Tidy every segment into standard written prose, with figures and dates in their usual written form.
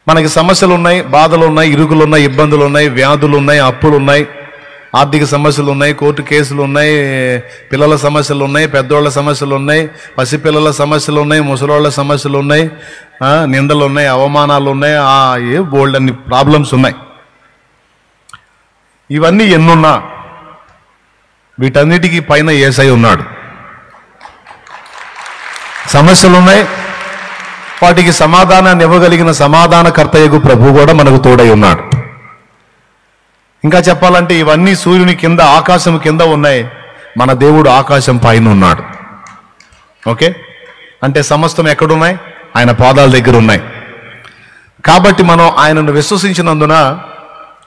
మనకి సమస్యలు ఉన్నాయి, బాధలు ఉన్నాయి, ఇరుకులు ఉన్నాయి, ఇబ్బందులు ఉన్నాయి, వ్యాధులు ఉన్నాయి, అప్పులు ఉన్నాయి, ఆర్థిక సమస్యలు ఉన్నాయి, కోర్టు కేసులు ఉన్నాయి, పిల్లల సమస్యలు ఉన్నాయి, పెద్దోళ్ళ సమస్యలు ఉన్నాయి, పసిపిల్లల సమస్యలు ఉన్నాయి, ముసలోళ్ళ సమస్యలు ఉన్నాయి, నిందలు ఉన్నాయి, అవమానాలు ఉన్నాయి, ఏ బోల్డ్ అన్ని ప్రాబ్లమ్స్ ఉన్నాయి. ఇవన్నీ ఎన్నున్నా వీటన్నిటికీ పైన యేసయ్య ఉన్నాడు. సమస్యలు ఉన్నాయి, వాటికి సమాధానాన్ని ఇవ్వగలిగిన సమాధానకర్తయ్యకు ప్రభు కూడా మనకు తోడై ఉన్నాడు. ఇంకా చెప్పాలంటే ఇవన్నీ సూర్యుని కింద, ఆకాశం కింద ఉన్నాయి, మన దేవుడు ఆకాశం పైన ఉన్నాడు. ఓకే, అంటే సమస్తం ఎక్కడున్నాయి? ఆయన పాదాల దగ్గర ఉన్నాయి. కాబట్టి మనం ఆయనను విశ్వసించినందున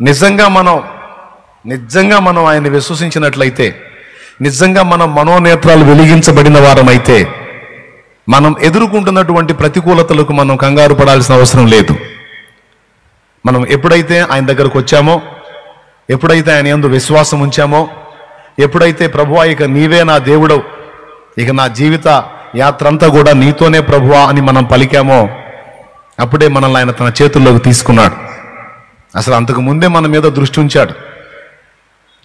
నిజంగా మనం ఆయన్ని విశ్వసించినట్లయితే, నిజంగా మనం మనోనేత్రాలు వెలిగించబడిన వారమైతే, మనం ఎదుర్కొంటున్నటువంటి ప్రతికూలతలకు మనం కంగారు పడాల్సిన అవసరం లేదు. మనం ఎప్పుడైతే ఆయన దగ్గరకు వచ్చామో, ఎప్పుడైతే ఆయన యందు విశ్వాసం ఉంచామో, ఎప్పుడైతే ప్రభువా ఇక నీవే నా దేవుడవు, ఇక నా జీవిత యాత్ర అంతా కూడా నీతోనే ప్రభువా అని మనం పలికామో, అప్పుడే మనల్ని ఆయన తన చేతుల్లోకి తీసుకున్నాడు. అసలు అంతకు ముందే మన మీద దృష్టి ఉంచాడు.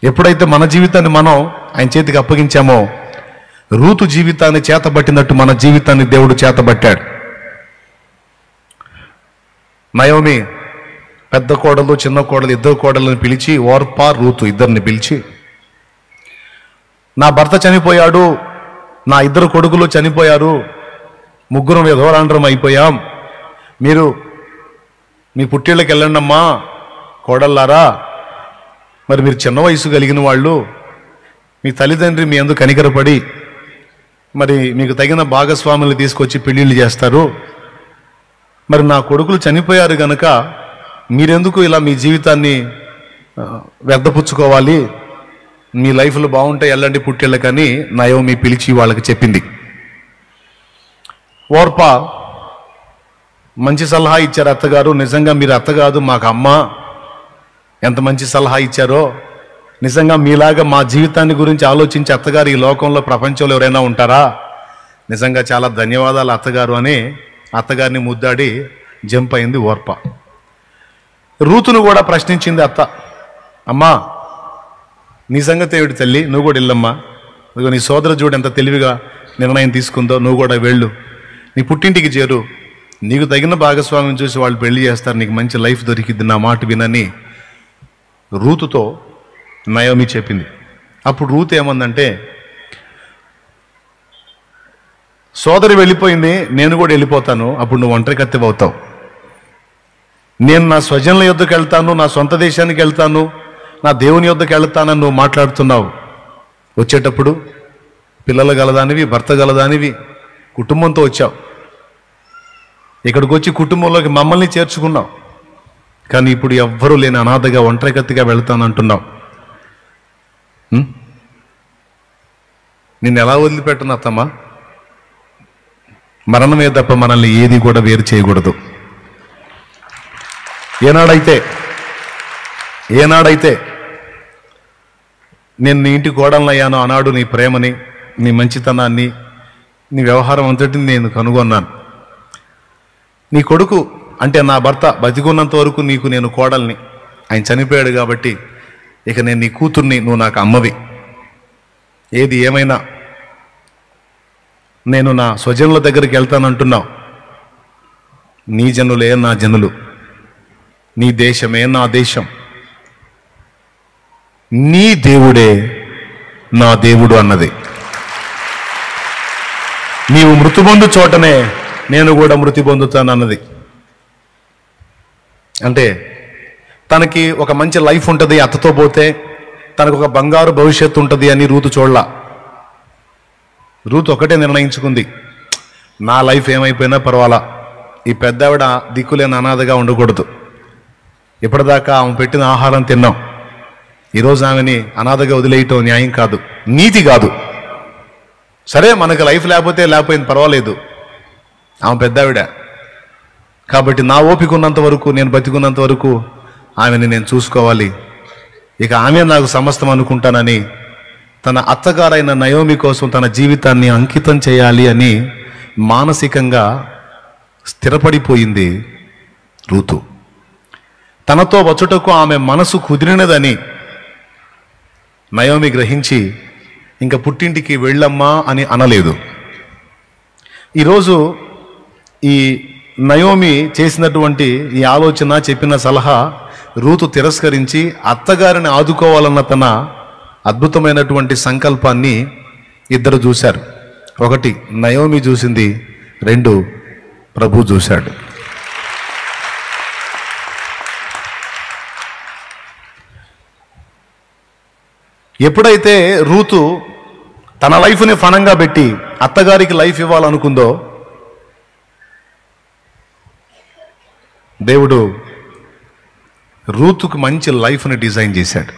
ఎప్పుడైతే మన జీవితాన్ని మనం ఆయన చేతికి అప్పగించామో, రూతు జీవితాన్ని చేతబట్టినట్టు మన జీవితాన్ని దేవుడు చేతబట్టాడు. నయోమి పెద్ద కోడలు, చిన్న కోడలు, ఇద్దరు కోడలను పిలిచి, ఓర్పా రూతు ఇద్దరిని పిలిచి, నా భర్త చనిపోయాడు, నా ఇద్దరు కొడుకులు చనిపోయారు, ముగ్గురం విధవరాండ్రం అయిపోయాం, మీరు మీ పుట్టిళ్ళకి వెళ్ళండమ్మా కోడల్లారా, మరి మీరు చిన్న వయసు కలిగిన వాళ్ళు, మీ తల్లిదండ్రి మీ యందు కనికరపడి మరి మీకు తగిన భాగస్వాములు తీసుకొచ్చి పెళ్ళిళ్ళు చేస్తారు, మరి నా కొడుకులు చనిపోయారు గనక మీరెందుకు ఇలా మీ జీవితాన్ని వ్యర్థపుచ్చుకోవాలి, మీ లైఫ్లో బాగుంటాయి వెళ్ళండి పుట్టిళ్ళకని నయోమి పిలిచి వాళ్ళకి చెప్పింది. ఓర్పా మంచి సలహా ఇచ్చారు అత్తగారు, నిజంగా మీరు అత్త కాదు మాకు అమ్మ, ఎంత మంచి సలహా ఇచ్చారో, నిజంగా మీలాగా మా జీవితాన్ని గురించి ఆలోచించి అత్తగారు ఈ లోకంలో ప్రపంచంలో ఎవరైనా ఉంటారా, నిజంగా చాలా ధన్యవాదాలు అత్తగారు అని అత్తగారిని ముద్దాడి జంప్ అయింది ఓర్ప. రూతును కూడా ప్రశ్నించింది అత్త, అమ్మా నీ సంగతి ఏమిటి తల్లి, నువ్వు కూడా వెళ్ళమ్మా, నీ సోదర చూడు ఎంత తెలివిగా నిర్ణయం తీసుకుందో, నువ్వు కూడా వెళ్ళు, నీ పుట్టింటికి చేరు, నీకు తగిన భాగస్వామ్యం చూసి వాళ్ళు పెళ్లి చేస్తారు, నీకు మంచి లైఫ్ దొరికిద్ది, నా మాట వినని రూతుతో నయోమి చెప్పింది. అప్పుడు రూతు ఏమందంటే, సోదరి వెళ్ళిపోయింది, నేను కూడా వెళ్ళిపోతాను, అప్పుడు నువ్వు ఒంటరి కత్తివి అవుతావు, నేను నా స్వజనుల యొద్దకు వెళ్తాను, నా సొంత దేశానికి వెళ్తాను, నా దేవుని యొద్దకు వెళ్తానని నువ్వు మాట్లాడుతున్నావు, వచ్చేటప్పుడు పిల్లలు గలదానివి, భర్త గలదానివి, కుటుంబంతో వచ్చావు, ఇక్కడికి వచ్చి కుటుంబంలోకి మమ్మల్ని చేర్చుకున్నావు, కానీ ఇప్పుడు ఎవ్వరూ లేని అనాథగా ఒంటరి కత్తిగా వెళ్తానంటున్నావు, నిన్ను ఎలా వదిలిపెట్టను అత్తమ్మా, మరణమే తప్ప మనల్ని ఏది కూడా వేరు చేయకూడదు. ఏనాడైతే నేను నీ ఇంటి కోడలను అయ్యాను, ఆనాడు నీ ప్రేమని, నీ మంచితనాన్ని, నీ వ్యవహారం అంతటిని నేను కనుగొన్నాను. నీ కొడుకు అంటే నా భర్త బతికున్నంత వరకు నీకు నేను కోడల్ని, ఆయన చనిపోయాడు కాబట్టి ఇక నేను నీ కూతుర్ని, నువ్వు నాకు అమ్మవి, ఏది ఏమైనా నేను నా స్వజనుల దగ్గరికి వెళ్తానంటున్నావు, నీ జనులే నా జనులు, నీ దేశమే నా దేశం, నీ దేవుడే నా దేవుడు అన్నది. నీవు మృతి పొందు చోటనే నేను కూడా మృతి పొందుతాను అన్నది. అంటే తనకి ఒక మంచి లైఫ్ ఉంటుంది అత్తతో పోతే, తనకు ఒక బంగారు భవిష్యత్తు ఉంటుంది అని రూతు చూడలా. రూతు ఒకటే నిర్ణయించుకుంది, నా లైఫ్ ఏమైపోయినా పర్వాలా, ఈ పెద్దావిడ దిక్కులేని అనాథగా ఉండకూడదు, ఇప్పటిదాకా ఆమె పెట్టిన ఆహారం తిన్నాం, ఈరోజు ఆమెని అనాథగా వదిలేయటం న్యాయం కాదు, నీతి కాదు. సరే మనకు లైఫ్ లేకపోయింది పర్వాలేదు, ఆమె పెద్దావిడ కాబట్టి నా ఓపిక ఉన్నంత వరకు, నేను బతికున్నంత వరకు ఆమెని నేను చూసుకోవాలి, ఇక ఆమె నాకు సమస్తం అనుకుంటానని తన అత్తగారైన నయోమి కోసం తన జీవితాన్ని అంకితం చేయాలి అని మానసికంగా స్థిరపడిపోయింది రూతు. తనతో వచ్చుటకు ఆమె మనసు కుదిరినదని నయోమి గ్రహించి ఇంక పుట్టింటికి వెళ్ళమ్మా అని అనలేదు. ఈరోజు ఈ నయోమి చేసినటువంటి ఈ ఆలోచన, చెప్పిన సలహా రూతు తిరస్కరించి అత్తగారిని ఆదుకోవాలన్న తన అద్భుతమైనటువంటి సంకల్పాన్ని ఇద్దరు చూశారు. ఒకటి నయోమి చూసింది, రెండు ప్రభు చూశాడు. ఎప్పుడైతే రూతు తన లైఫ్ని ఫనంగా పెట్టి అత్తగారికి లైఫ్ ఇవ్వాలనుకుందో, దేవుడు రూతుకు మంచి లైఫ్ని డిజైన్ చేశాడు.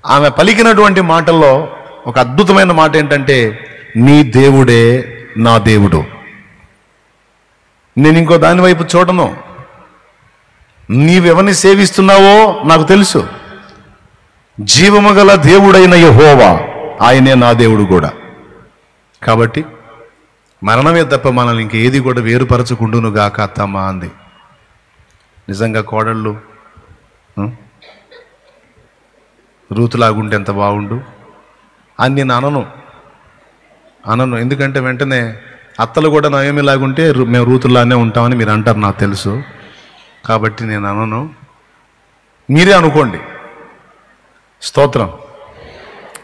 ఆమె పలికినటువంటి మాటల్లో ఒక అద్భుతమైన మాట ఏంటంటే, నీ దేవుడే నా దేవుడు. నేను ఇంకో దాని వైపు చూడను. నీవెవరిని సేవిస్తున్నావో నాకు తెలుసు. జీవము గల దేవుడైన యెహోవా, ఆయనే నా దేవుడు కూడా. కాబట్టి మరణమే తప్ప మనల్ని ఇంకేది కూడా వేరుపరచుకుండును గాక అత్తమ్మా అంది. నిజంగా కోడళ్ళు రూతులాగుంటే ఎంత బాగుండు అని నేను అనను. ఎందుకంటే వెంటనే అత్తలు కూడా నయోమిలాగుంటే మేము రూతులానే ఉంటామని మీరు అంటారు, నాకు తెలుసు. కాబట్టి నేను అనను, మీరే అనుకోండి. స్తోత్రం.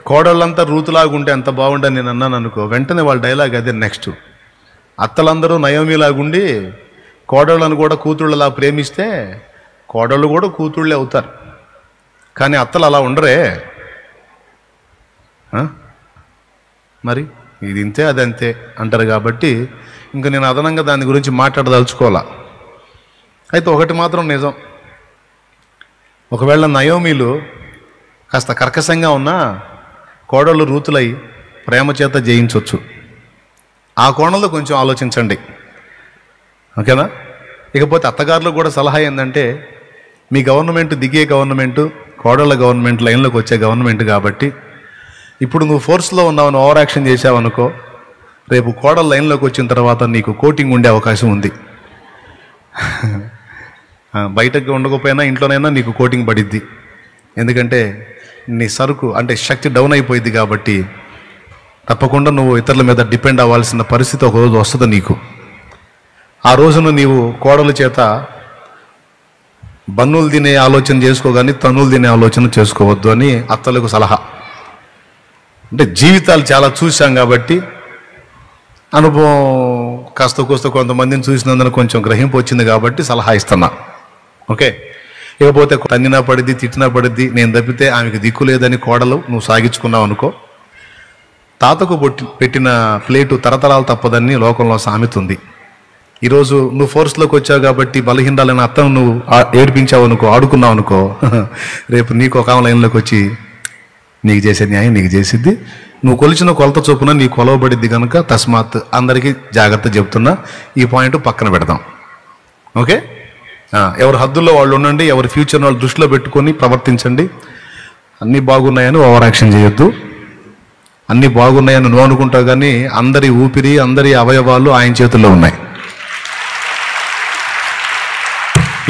కోడళ్ళంతా రూతులాగుంటే ఎంత బాగుండని నేను అన్నాను అనుకో, వెంటనే వాళ్ళ డైలాగ్ అదే నెక్స్ట్. అత్తలందరూ నయోమిలాగుండి కోడళ్ళను కూడా కూతుళ్ళలా ప్రేమిస్తే కోడళ్ళు కూడా కూతుళ్ళే అవుతారు. కానీ అత్తలు అలా ఉండరే. మరి ఇది ఇంతే అది అంతే అంటారు. కాబట్టి ఇంకా నేను అదనంగా దాని గురించి మాట్లాడదలుచుకోవాలా. అయితే ఒకటి మాత్రం నిజం, ఒకవేళ నయోమీలు కాస్త కర్కశంగా ఉన్నా కోడళ్ళు రూతులై ప్రేమ చేత జయించవచ్చు. ఆ కోణంలో కొంచెం ఆలోచించండి, ఓకేనా? ఇకపోతే అత్తగారులు కూడా సలహా ఏంటంటే, మీ గవర్నమెంట్ దిగే గవర్నమెంట్, కోడళ్ళ గవర్నమెంట్ లైన్లోకి వచ్చే గవర్నమెంట్ కాబట్టి ఇప్పుడు నువ్వు ఫోర్స్లో ఉన్నావని ఓవర్ యాక్షన్ చేసావనుకో, రేపు కోడళ్ళ లైన్లోకి వచ్చిన తర్వాత నీకు కోటింగ్ ఉండే అవకాశం ఉంది. బయటకు ఉండకపోయినా ఇంట్లోనైనా నీకు కోటింగ్ పడిద్ది. ఎందుకంటే నీ సరుకు అంటే శక్తి డౌన్ అయిపోయింది. కాబట్టి తప్పకుండా నువ్వు ఇతరుల మీద డిపెండ్ అవ్వాల్సిన పరిస్థితి ఒక రోజు వస్తుంది నీకు. ఆ రోజున నీవు కోడల చేత బన్నులు తినే ఆలోచన చేసుకోగాని తన్నులు తినే ఆలోచన చేసుకోవద్దు అని అత్తలకు సలహా. అంటే జీవితాలు చాలా చూసాం కాబట్టి అనుభవం కాస్త కూస్త కొంతమందిని చూసినందున కొంచెం గ్రహింపు వచ్చింది కాబట్టి సలహా ఇస్తున్నా, ఓకే? ఇకపోతే తన్నినా పడిద్ది, తిట్టినా పడిద్ది, నేను తప్పితే ఆమెకు దిక్కు లేదని కోడలు నువ్వు సాగించుకున్నావు అనుకో, తాతకు పెట్టిన ప్లేటు తరతరాలు తప్పదని లోకంలో సామెత ఉంది. ఈరోజు నువ్వు ఫోర్స్లోకి వచ్చావు కాబట్టి బలహీనాలైన అత్తను నువ్వు ఏడిపించావు అనుకో, ఆడుకున్నావు అనుకో, రేపు నీకు ఒక లైన్లోకి వచ్చి నీకు చేసే న్యాయం నీకు చేసిద్ది. నువ్వు కొలిచిన కొలత చొప్పున నీ కొలవబడిద్ది కనుక తస్మాత్ అందరికీ జాగ్రత్త చెప్తున్నా. ఈ పాయింట్ పక్కన పెడదాం, ఓకే? ఎవరి హద్దుల్లో వాళ్ళు ఉండండి, ఎవరి ఫ్యూచర్ని వాళ్ళు దృష్టిలో పెట్టుకొని ప్రవర్తించండి. అన్నీ బాగున్నాయని ఓవర్ యాక్షన్ చేయొద్దు. అన్నీ బాగున్నాయని నువ్వు అనుకుంటావు, కానీ అందరి ఊపిరి, అందరి అవయవాలు ఆయన చేతుల్లో ఉన్నాయి.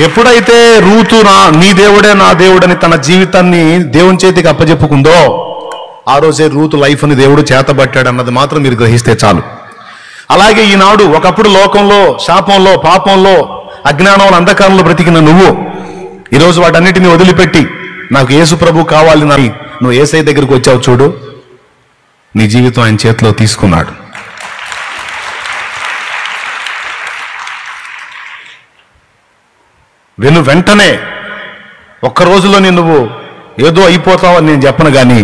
ఎప్పుడైతే రూతు నీ దేవుడే నా దేవుడని తన జీవితాన్ని దేవుని చేతికి అప్పచెప్పుకుందో, ఆ రోజే రూతు లైఫ్ని దేవుడు చేతబట్టాడు అన్నది మాత్రం మీరు గ్రహిస్తే చాలు. అలాగే ఈనాడు ఒకప్పుడు లోకంలో శాపంలో, పాపంలో, అజ్ఞానంలో, అంధకారంలో బ్రతికిన నువ్వు ఈరోజు వాటన్నిటిని వదిలిపెట్టి నాకు యేసు ప్రభు కావాలి అని నువ్వు యేసయ్య దగ్గరికి వచ్చావు చూడు, నీ జీవితం ఆయన చేతిలో తీసుకున్నాడు. వెంటనే ఒక్క రోజులో నువ్వు ఏదో అయిపోతావని నేను చెప్పను, కానీ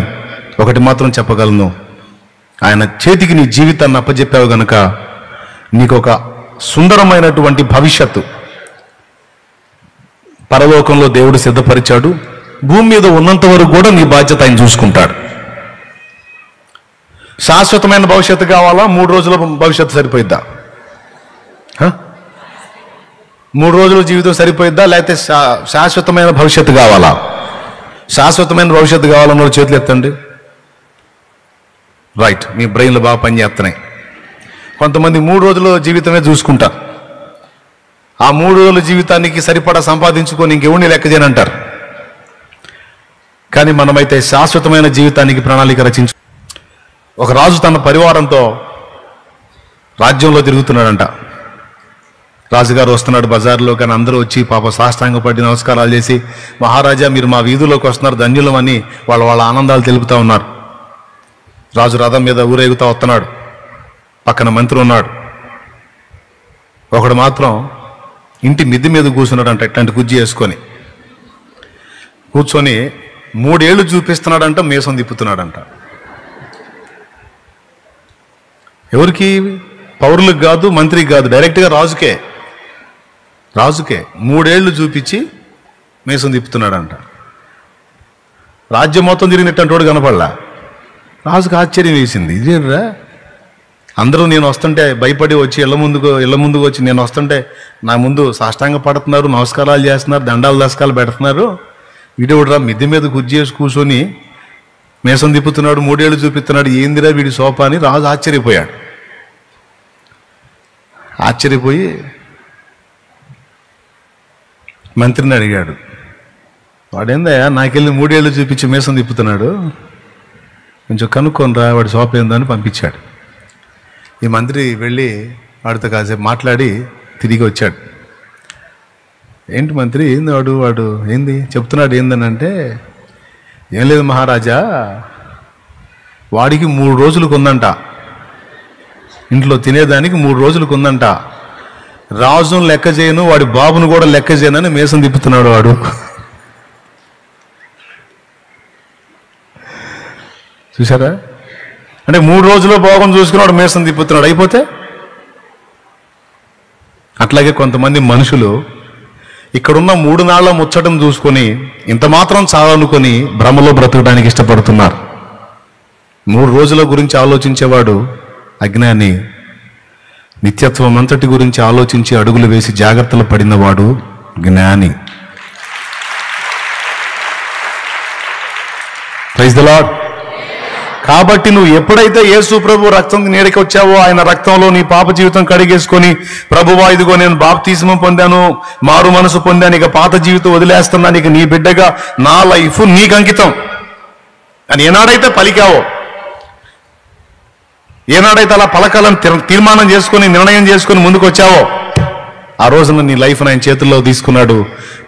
ఒకటి మాత్రం చెప్పగలను, ఆయన చేతికి నీ జీవితాన్ని అప్పచెప్పావు గనుక నీకు ఒక సుందరమైనటువంటి భవిష్యత్తు పరలోకంలో దేవుడు సిద్ధపరిచాడు. భూమి మీద ఉన్నంత వరకు కూడా నీ బాధ్యత ఆయన చూసుకుంటాడు. శాశ్వతమైన భవిష్యత్తు కావాలా? 3 రోజుల భవిష్యత్తు సరిపోయిద్దా? 3 రోజుల జీవితం సరిపోయిద్దా? లేకపోతే శాశ్వతమైన భవిష్యత్తు కావాలా? శాశ్వతమైన భవిష్యత్తు కావాలన్న చేతులు ఎత్తండి. రైట్, మీ బ్రెయిన్లు బాగా పనిచేస్తున్నాయి. కొంతమంది 3 రోజుల జీవితమే చూసుకుంటారు. ఆ 3 రోజుల జీవితానికి సరిపడా సంపాదించుకొని ఇంకెవరిని లెక్క చేయనంటారు. కానీ మనమైతే శాశ్వతమైన జీవితానికి ప్రణాళిక రచించు. ఒక రాజు తన పరివారంతో రాజ్యంలో తిరుగుతున్నాడంట. రాజుగారు వస్తున్నాడు బజార్లో, కానీ అందరూ వచ్చి పాప సాష్టాంగపడి నమస్కారాలు చేసి, మహారాజా మీరు మా వీధిలోకి వస్తున్నారు, ధన్యులమని వాళ్ళ ఆనందాలు తెలుపుతా ఉన్నారు. రాజు రథం మీద ఊరేగుతా వస్తున్నాడు, పక్కన మంత్రి ఉన్నాడు. ఒకడు మాత్రం ఇంటి మిద్ది మీద కూర్చున్నాడంట, ఇట్లాంటి కుజ్జి వేసుకొని కూర్చొని 3 ఏళ్ళు చూపిస్తున్నాడంట, మీసం తిప్పుతున్నాడంట. ఎవరికి? పౌరులకు కాదు, మంత్రికి కాదు, డైరెక్ట్గా రాజుకే 3 ఏళ్ళు చూపించి మీసం తిప్పుతున్నాడంట. రాజ్యం మొత్తం తిరిగినట్టు వాడు కనపడలా. రాజుకు ఆశ్చర్యం వేసింది, ఇదేరా అందరూ నేను వస్తుంటే భయపడి వచ్చి ఇళ్ళ ముందుకు వచ్చి నేను వస్తుంటే నా ముందు సాష్టాంగ పడుతున్నారు, నమస్కారాలు చేస్తున్నారు, దండాలు దశకాలు పెడుతున్నారు. వీడెవడరా మిద్దె మీద కుర్చీ చేసి కూర్చొని మీసం తిప్పుతున్నాడు, 3 ఏళ్ళు చూపిస్తున్నాడు, ఏందిరా వీడి సోపా అని రాజు ఆశ్చర్యపోయాడు. ఆశ్చర్యపోయి మంత్రిని అడిగాడు, వాడేందయ్యా నాకెళ్ళి 3 ఏళ్ళు చూపించి మీసం తిప్పుతున్నాడు, కొంచెం కనుక్కొనిరా వాడి సోప ఏందో అని పంపించాడు. ఈ మంత్రి వెళ్ళి వాడితో కాసేపు మాట్లాడి తిరిగి వచ్చాడు. ఏంటి మంత్రి, ఏంది వాడు ఏంది చెప్తున్నాడు ఏందని అంటే, ఏం లేదు మహారాజా, వాడికి 3 రోజులకు ఉందంట, ఇంట్లో తినేదానికి 3 రోజులకు ఉందంట. రాజును లెక్క చేయను, వాడి బాబును కూడా లెక్క చేయనని మీసం తిప్పుతున్నాడు వాడు. చూసారా? అంటే 3 రోజుల్లో భోగం చూసుకున్నాడు, మీసం తిప్పుతున్నాడు, అయిపోతే. అట్లాగే కొంతమంది మనుషులు ఇక్కడున్న 3 నాళ్ల ముచ్చటం చూసుకొని ఇంత మాత్రం చాలనుకొని భ్రమలో బ్రతకడానికి ఇష్టపడుతున్నారు. 3 రోజుల గురించి ఆలోచించేవాడు అజ్ఞాని, నిత్యత్వం అంతటి గురించి ఆలోచించి అడుగులు వేసి జాగ్రత్తలు పడినవాడు జ్ఞాని. Praise the Lord. కాబట్టి నువ్వు ఎప్పుడైతే యేసు ప్రభు రక్తం నీడకి వచ్చావో, ఆయన రక్తంలో నీ పాప జీవితం కడిగేసుకొని, ప్రభువా ఇదిగో నేను బాప్తిస్మం పొందాను, మారు మనసు పొందాను, ఇక పాత జీవితం వదిలేస్తున్నాను, ఇక నీ బిడ్డగా నా లైఫ్ నీకు అంకితం అని ఏనాడైతే పలికావో, ఏనాడైతే అలా పలకాలని తీర్మానం చేసుకొని నిర్ణయం చేసుకొని ముందుకు వచ్చావో, ఆ రోజున నీ లైఫ్ ఆయన చేతుల్లో తీసుకున్నాడు.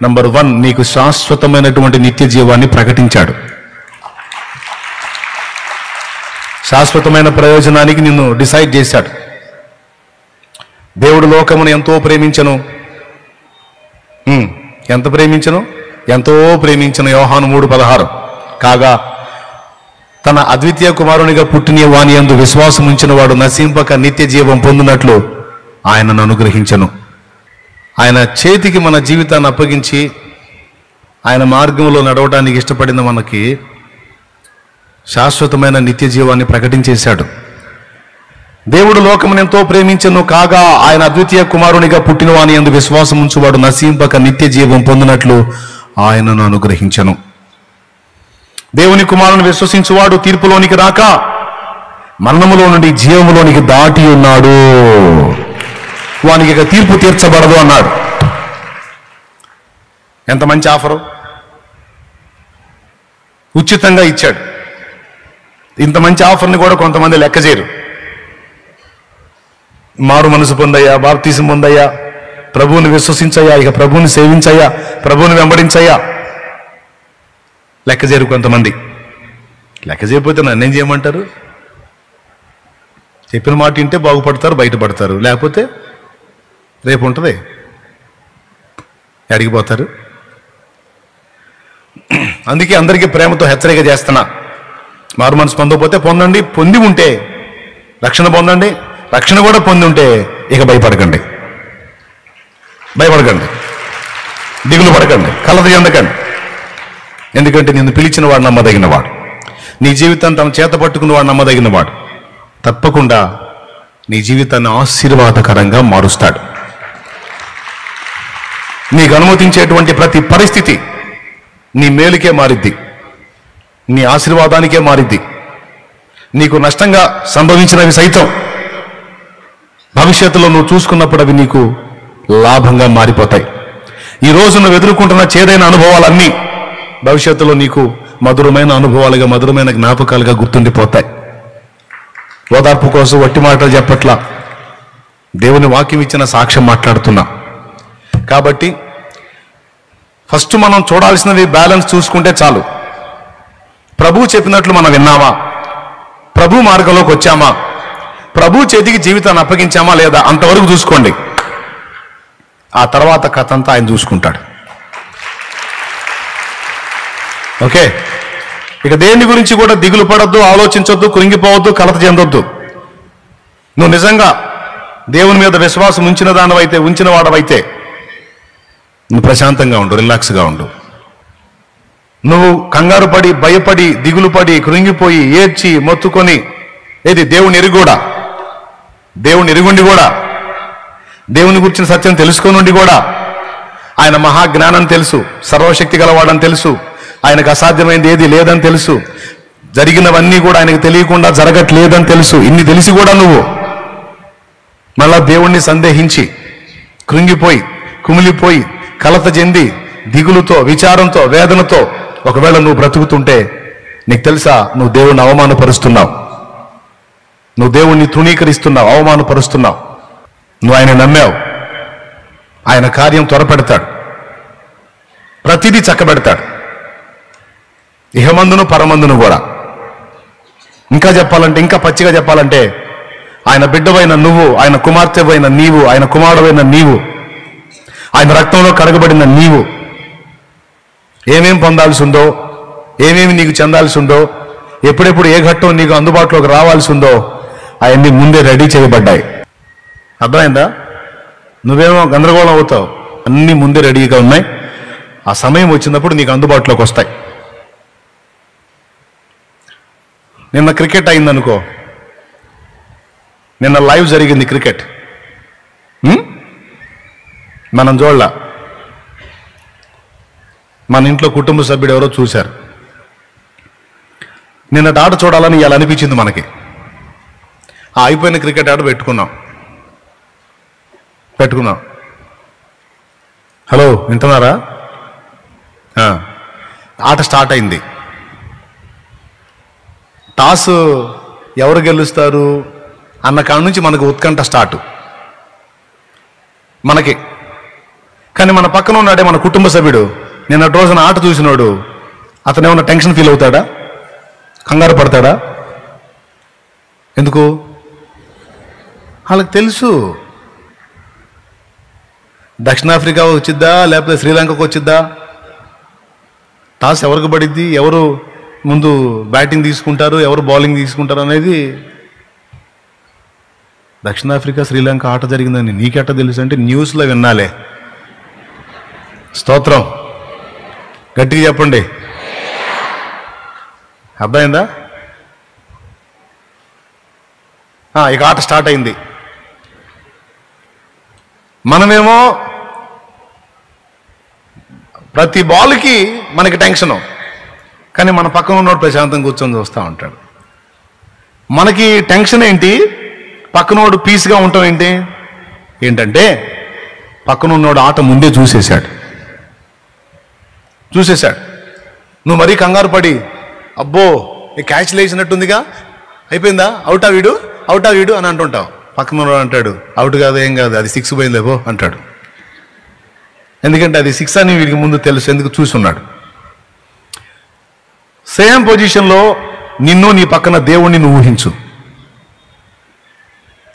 నంబర్ 1, నీకు శాశ్వతమైనటువంటి నిత్య జీవాన్ని ప్రకటించాడు. శాశ్వతమైన ప్రయోజనానికి నిన్ను డిసైడ్ చేశాడు. దేవుడు లోకమును ఎంతో ప్రేమించను, ఎంతో ప్రేమించను యోహాను 3:16. కాగా తన అద్వితీయ కుమారునిగా పుట్టిన వాని యందు విశ్వాసం ఉంచిన వాడు నశింపక నిత్య జీవం పొందినట్లు ఆయనను అనుగ్రహించను. ఆయన చేతికి మన జీవితాన్ని అప్పగించి ఆయన మార్గంలో నడవడానికి ఇష్టపడిన మనకి శాశ్వతమైన నిత్య జీవాన్ని ప్రకటించేశాడు. దేవుడు లోకమును ఎంతో ప్రేమించను, కాగా ఆయన అద్వితీయ కుమారునిగా పుట్టిన వాని యందు విశ్వాసం ఉంచువాడు నశింపక నిత్య జీవం పొందినట్లు ఆయనను అనుగ్రహించను. దేవుని కుమారుని విశ్వసించువాడు తీర్పులోనికి రాక మరణములో నుండి జీవములోనికి దాటి ఉన్నాడు, వానికి ఇక తీర్పు తీర్చబడదు అన్నాడు. ఎంత మంచి ఆఫరు, ఉచితంగా ఇచ్చాడు. ఇంత మంచి ఆఫర్ని కూడా కొంతమంది లెక్క చేయరు. మారు మనసు పొందయ్యా, బాప్తిసం పొందయ్యా, ప్రభువుని విశ్వసించయ్యా, ఇక ప్రభువుని సేవించయ్యా, ప్రభువుని వెంబడించయ్యా, లెక్క చేయరు కొంతమంది. లెక్క చేయకపోతే నన్నేం చేయమంటారు? చెప్పిన మాట వింటే బాగుపడతారు, బయటపడతారు, లేకపోతే రేపు ఉంటుంది, అడిగిపోతారు. అందుకే అందరికీ ప్రేమతో హెచ్చరిక చేస్తున్నా, మారు మనసు పొందకపోతే పొందండి, పొంది ఉంటే రక్షణ పొందండి, రక్షణ కూడా పొంది ఉంటే ఇక భయపడకండి, దిగులు పడకండి, కలత చెందకండి. ఎందుకంటే నిన్ను పిలిచిన వాడు నమ్మదగినవాడు, నీ జీవితాన్ని తన చేత పట్టుకున్న వాడు నమ్మదగినవాడు. తప్పకుండా నీ జీవితాన్ని ఆశీర్వాదకరంగా మారుస్తాడు. నీకు అనుమతించేటువంటి ప్రతి పరిస్థితి నీ మేలుకే మారిద్ది, నీ ఆశీర్వాదానికే మారిద్ది. నీకు నష్టంగా సంభవించినవి సైతం భవిష్యత్తులో నువ్వు చూసుకున్నప్పుడు అవి నీకు లాభంగా మారిపోతాయి. ఈ రోజు నువ్వు ఎదుర్కొంటున్న చేదైన అనుభవాలన్నీ భవిష్యత్తులో నీకు మధురమైన అనుభవాలుగా, మధురమైన జ్ఞాపకాలుగా గుర్తుండిపోతాయి. ఓదార్పు కోసం వట్టి మాటలు చెప్పట్లా, దేవుని వాక్యం ఇచ్చిన సాక్ష్యం మాట్లాడుతున్నా. కాబట్టి ఫస్ట్ మనం చూడాల్సినది బ్యాలెన్స్ చూసుకుంటే చాలు. ప్రభు చెప్పినట్లు మనం విన్నామా? ప్రభు మార్గంలోకి వచ్చామా? ప్రభు చేతికి జీవితాన్ని అప్పగించామా లేదా? అంతవరకు చూసుకోండి. ఆ తర్వాత కథ అంతా ఆయన చూసుకుంటాడు. ఓకే, ఇక దేని గురించి కూడా దిగులు పడొద్దు, ఆలోచించొద్దు, కృంగిపోవద్దు, కలత చెందొద్దు. నువ్వు నిజంగా దేవుని మీద విశ్వాసం ఉంచిన వాడవైతే నువ్వు ప్రశాంతంగా ఉండు, రిలాక్స్గా ఉండు. నువ్వు కంగారు పడి, భయపడి, దిగులు పడి, కృంగిపోయి, ఏడ్చి, మొత్తుకొని, ఏది దేవుని ఎరుగుండి కూడా, దేవుని గురించిన సత్యం తెలుసుకొనుండి కూడా, ఆయన మహాజ్ఞానం తెలుసు, సర్వశక్తి గలవాడని తెలుసు, ఆయనకు అసాధ్యమైనది ఏది లేదని తెలుసు, జరిగినవన్నీ కూడా ఆయనకు తెలియకుండా జరగట్లేదని తెలుసు. ఇన్ని తెలిసి కూడా నువ్వు మళ్ళా దేవుణ్ణి సందేహించి, కృంగిపోయి, కుమిలిపోయి, కలత చెంది, దిగులుతో, విచారంతో, వేదనతో ఒకవేళ నువ్వు బ్రతుకుతుంటే నీకు తెలుసా, నువ్వు దేవుణ్ణి అవమానపరుస్తున్నావు, నువ్వు దేవుణ్ణి తృణీకరిస్తున్నావు, అవమానపరుస్తున్నావు. నువ్వు ఆయన నమ్మావు, ఆయన కార్యం త్వరపెడతాడు, ప్రతిదీ చక్కబెడతాడు, ఇహమందును పరమందును కూడా. ఇంకా చెప్పాలంటే, ఇంకా పచ్చిగా చెప్పాలంటే, ఆయన బిడ్డవైన నువ్వు, ఆయన కుమార్తెవైన నీవు, ఆయన కుమారుడైన నీవు, ఆయన రక్తంలో కడగబడిన నీవు ఏమేం పొందాల్సి ఉందో, ఏమేమి నీకు చెందాల్సి ఉందో, ఎప్పుడెప్పుడు ఏ ఘట్టం నీకు అందుబాటులోకి రావాల్సి ఉందో అవన్నీ ముందే రెడీ చేయబడ్డాయి. అర్థమైందా? నువ్వేమో గందరగోళం అవుతావు, అన్నీ ముందే రెడీగా ఉన్నాయి. ఆ సమయం వచ్చినప్పుడు నీకు అందుబాటులోకి వస్తాయి. నిన్న క్రికెట్ అయిందనుకో, నిన్న లైవ్ జరిగింది క్రికెట్, మనం చూడలా, మన ఇంట్లో కుటుంబ సభ్యుడు ఎవరో చూశారు. నిన్నటి ఆట చూడాలని ఇలా అనిపించింది మనకి. ఆ అయిపోయిన క్రికెట్ ఆట పెట్టుకున్నాం. హలో, వింటున్నారా? ఆట స్టార్ట్ అయింది. టాస్ ఎవరు గెలుస్తారు అన్న కాడ నుంచి మనకు ఉత్కంఠ స్టార్ట్ మనకి. కానీ మన పక్కన ఉన్నాడే మన కుటుంబ సభ్యుడు, నిన్నటి రోజున ఆట చూసినోడు, అతను ఏమన్నా టెన్షన్ ఫీల్ అవుతాడా? కంగారు పడతాడా? ఎందుకు? వాళ్ళకి తెలుసు దక్షిణాఫ్రికా వచ్చిద్దా లేకపోతే శ్రీలంకకు వచ్చిద్దా, టాస్ ఎవరికి పడిద్ది, ఎవరు ముందు బ్యాటింగ్ తీసుకుంటారు, ఎవరు బౌలింగ్ తీసుకుంటారు అనేది. దక్షిణాఫ్రికా శ్రీలంక ఆట జరిగిందని నీకెట్ట తెలుసు అంటే న్యూస్లో విన్నాలే. స్తోత్రం, గట్టిగా చెప్పండి. అర్థమైందా? ఇక ఆట స్టార్ట్ అయింది. మనమేమో ప్రతి బాల్కి మనకి టెన్షను, కానీ మన పక్కన ఉన్నోడు ప్రశాంతంగా కూర్చొని చూస్తూ ఉంటాడు. మనకి టెన్షన్ ఏంటి, పక్కనోడు పీస్గా ఉంటాం ఏంటంటే పక్కన ఉన్నోడు ఆట ముందే చూసేశాడు. నువ్వు మరీ కంగారు పడి, అబ్బో ఈ క్యాచ్ లేచినట్టుందిగా, అయిపోయిందా, అవుటా వీడు అని అంటుంటావు. పక్కన ఉన్నోడు అంటాడు, అవుట్ కాదు, ఏం కాదు, అది 6 పోయిందేవో అంటాడు. ఎందుకంటే అది 6 అని వీడికి ముందు తెలుసు, ఎందుకు చూసున్నాడు. సేమ్ పొజిషన్లో నిన్ను, నీ పక్కన దేవుణ్ణి నువ్వు ఊహించు.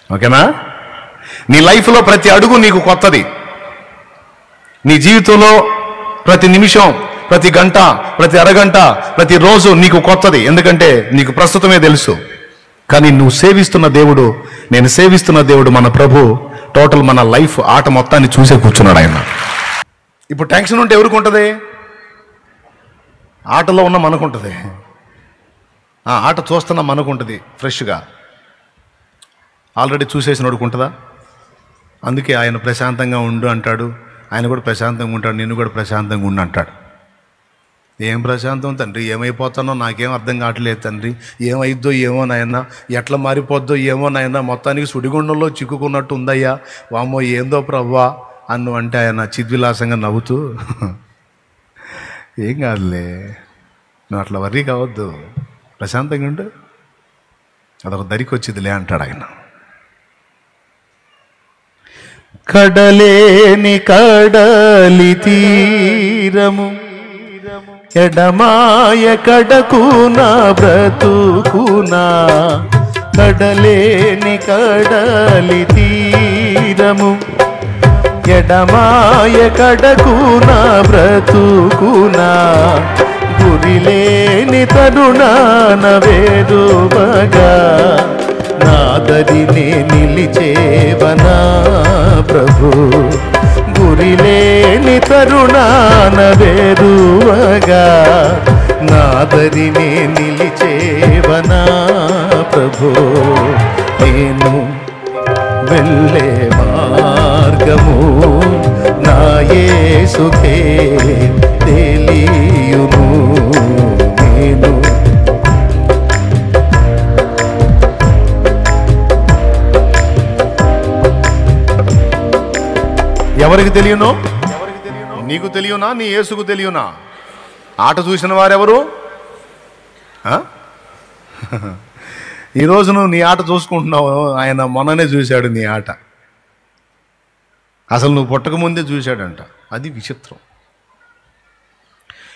ఓకేనా? నీ లైఫ్లో ప్రతి అడుగు నీకు కొత్తది. నీ జీవితంలో ప్రతి నిమిషం, ప్రతి గంట, ప్రతి అరగంట, ప్రతి రోజు నీకు కొత్తది. ఎందుకంటే నీకు ప్రస్తుతమే తెలుసు. కానీ నువ్వు సేవిస్తున్న దేవుడు, నేను సేవిస్తున్న దేవుడు, మన ప్రభు టోటల్ మన లైఫ్ ఆట మొత్తాన్ని చూసే కూర్చున్నాడు ఆయన. ఇప్పుడు టెన్షన్ ఉంటే ఎవరికి ఉంటుంది? ఆటలో ఉన్న మనకుంటుంది, ఆట చూస్తున్న మనకుంటుంది ఫ్రెష్గా. ఆల్రెడీ చూసేసినోడికి ఉంటుందా? అందుకే ఆయన ప్రశాంతంగా ఉండు అంటాడు. ఆయన కూడా ప్రశాంతంగా ఉంటాడు, నిన్ను కూడా ప్రశాంతంగా ఉండు అంటాడు. ఏం ప్రశాంతం తండ్రి, ఏమైపోతానో నాకేం అర్థం కావట్లేదు తండ్రి, ఏమైద్దో ఏమో నాయన, ఎట్లా మారిపోద్దో ఏమో నాయన, మొత్తానికి సుడిగుండంలో చిక్కుకున్నట్టు ఉందయ్యా, వామ్మో ఏందో ప్రవ్వా అన్ను అంటే ఆయన చిద్విలాసంగా నవ్వుతూ ఏం కాదులే, నువ్వు అట్లా వర్రీ కావద్దు, ప్రశాంతంగా ఉండు, అదొక దరికి వచ్చిందిలే అంటాడు ఆయన. కడలేని కడలి తీరము ఎడమాయ కడకునా బ్రతుకునా, కడలేని కడలి తీరము ఎడమాయ కడకునా బ్రతుకునా, గురిలేని తరుణాన వేరువగా నాదరినే నిలిచేవనా ప్రభు, గురిలేని తరుణాన వేరువగా నాదరినే నిలిచేవనా ప్రభు. నేను వెళ్ళే మార్గము నా యేసుకే తెలియును, నేను ఎవరికి తెలియనో, నీకు తెలియనా, నీ యేసుకు తెలియనా? ఆట చూసిన వారెవరు? ఈరోజు నువ్వు నీ ఆట చూసుకుంటున్నావు, ఆయన మొన్ననే చూశాడు నీ ఆట, అసలు నువ్వు పుట్టకముందే చూశాడంట. అది విచిత్రం.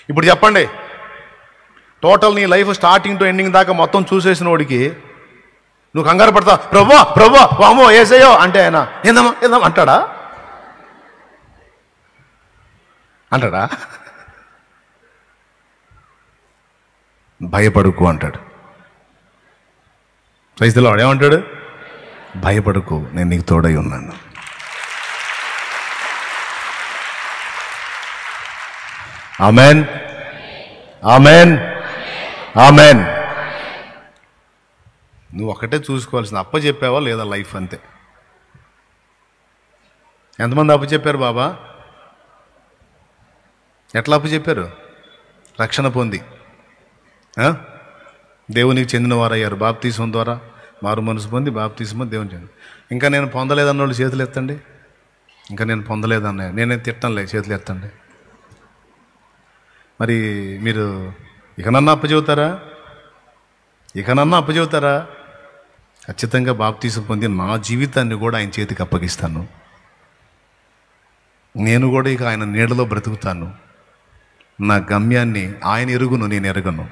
ఇప్పుడు చెప్పండి, టోటల్ నీ లైఫ్ స్టార్టింగ్ టు ఎండింగ్ దాకా మొత్తం చూసేసిన వాడికి నువ్వు కంగారు పడతావు, ప్రభా ప్రభా వామో ఏసయ్యో అంటే ఆయన ఏందమ్మా ఏందమ్మా అంటాడా? అంటాడా? భయపడుకు అంటాడు. క్రైస్తవులు వాడు ఏమంటాడు? భయపడుకు, నేను నీకు తోడై ఉన్నాను. Amen, amen, amen. నువ్వు ఒక్కటే చూసుకోవాల్సింది, అప్ప చెప్పావా లేదా లైఫ్ అంతే. ఎంతమంది అప్పు చెప్పారు బాబా? ఎట్లా అప్పు చెప్పారు? రక్షణ పొంది దేవునికి చెందిన వారయ్యారు బాప్తీసం ద్వారా, మారు మనసు పొంది బాప్తీసం దేవుని చెంది. ఇంకా నేను పొందలేదన్న వాళ్ళు చేతులు ఎత్తండి. ఇంకా నేను పొందలేదన్న, నేనే తిట్టంలే, చేతులు ఎత్తండి. మరి మీరు ఇకనన్నా అప్పచెబుతారా? ఇకనన్నా అప్పచెబుతారా? ఖచ్చితంగా బాప్తీసం పొంది నా జీవితాన్ని కూడా ఆయన చేతికి అప్పగిస్తాను. నేను కూడా ఇక ఆయన నీడలో బ్రతుకుతాను. నా గమ్యాన్ని ఆయన ఎరుగును, నేను ఎరగను.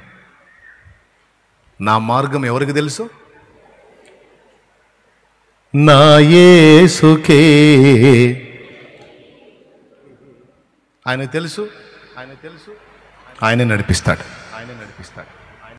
నా మార్గం ఎవరికి తెలుసు? నా యేసుకే. ఆయన తెలుసు, ఆయన తెలుసు, ఆయనే నడిపిస్తాడు, ఆయనే నడిపిస్తాడు.